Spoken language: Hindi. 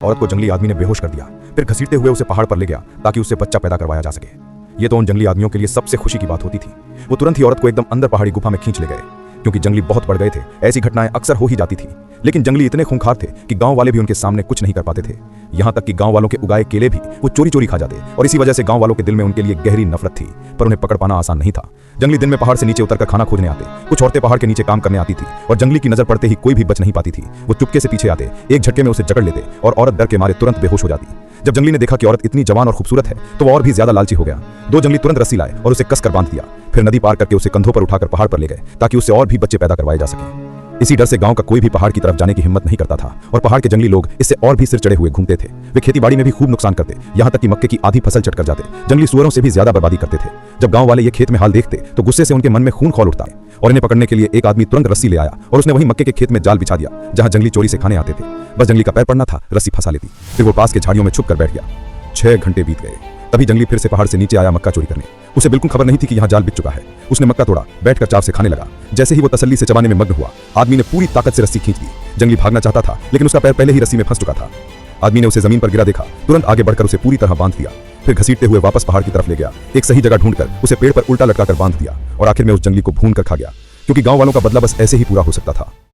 औरत को जंगली आदमी ने बेहोश कर दिया, फिर घसीटते हुए उसे पहाड़ पर ले गया ताकि उससे बच्चा पैदा करवाया जा सके। ये तो उन जंगली आदमियों के लिए सबसे खुशी की बात होती थी। वो तुरंत ही औरत को एकदम अंदर पहाड़ी गुफा में खींच ले गए, क्योंकि जंगली बहुत बढ़ गए थे। ऐसी घटनाएं अक्सर हो ही जाती थी, लेकिन जंगली इतने खूंखार थे कि गांव वाले भी उनके सामने कुछ नहीं कर पाते थे। यहां तक कि गांव वालों के उगाए केले भी वो चोरी चोरी खा जाते, और इसी वजह से गांव वालों के दिल में उनके लिए गहरी नफरत थी। पर उन्हें पकड़ पाना आसान नहीं था। जंगली दिन में पहाड़ से नीचे उतरकर खाना खोजने आते, कुछ औरतें पहाड़ के नीचे काम करने आती थी, और जंगली की नजर पड़ते ही कोई भी बच नहीं पाती थी। वो चुपके से पीछे आते, एक झटके में उसे जकड़ लेते, और औरत डर के मारे तुरंत बेहोश हो जाती। जब जंगली ने देखा कि औरत इतनी जवान और खूबसूरत है, तो वो और भी ज्यादा लालची हो गया। दो जंगली तुरंत रस्सी लाए और उसे कसकर बांध दिया, फिर नदी पार करके उसे कंधों पर उठाकर पहाड़ पर ले गए ताकि उससे और भी बच्चे पैदा करवाए जा सके। इसी डर से गांव का कोई भी पहाड़ की तरफ जाने की हिम्मत नहीं करता था, और पहाड़ के जंगली लोग इससे और भी सिर चढ़े हुए घूमते थे। वे खेतीबाड़ी में भी खूब नुकसान करते, यहाँ तक कि मक्के की आधी फसल चट कर जाते। जंगली सुअरों से भी ज्यादा बर्बादी करते थे। जब गांव वाले ये खेत में हाल देखते तो गुस्से से उनके मन में खून खौल उठता, और इन्हें पकड़ने के लिए एक आदमी तुरंत रस्सी ले आया और उसने वहीं मक्के के खेत में जाल बिछा दिया जहां जंगली चोरी से खाने आते थे। बस जंगली का पैर पड़ना था, रस्सी फंसा लेती, फिर वो पास के झाड़ियों में छुप कर बैठ गया। 6 घंटे बीत गए, तभी जंगली फिर से पहाड़ से नीचे आया मक्का चोरी करने। उसे बिल्कुल खबर नहीं थी कि यहाँ जाल बिछ चुका है। उसने मक्का तोड़ा, बैठकर चाव से खाने लगा। जैसे ही वो तसल्ली से चबाने में मग्न हुआ, आदमी ने पूरी ताकत से रस्सी खींच दी। जंगली भागना चाहता था, लेकिन उसका पैर पहले ही रस्सी में फंस चुका था। आदमी ने उसे जमीन पर गिरा देखा, तुरंत आगे बढ़कर उसे पूरी तरह बांध दिया, फिर घसीटते हुए वापस पहाड़ की तरफ ले गया। एक सही जगह ढूंढकर उसे पेड़ पर उल्टा लटकाकर बांध दिया, और आखिर में उस जंगली को भून कर खा गया, क्योंकि गांव वालों का बदला बस ऐसे ही पूरा हो सकता था।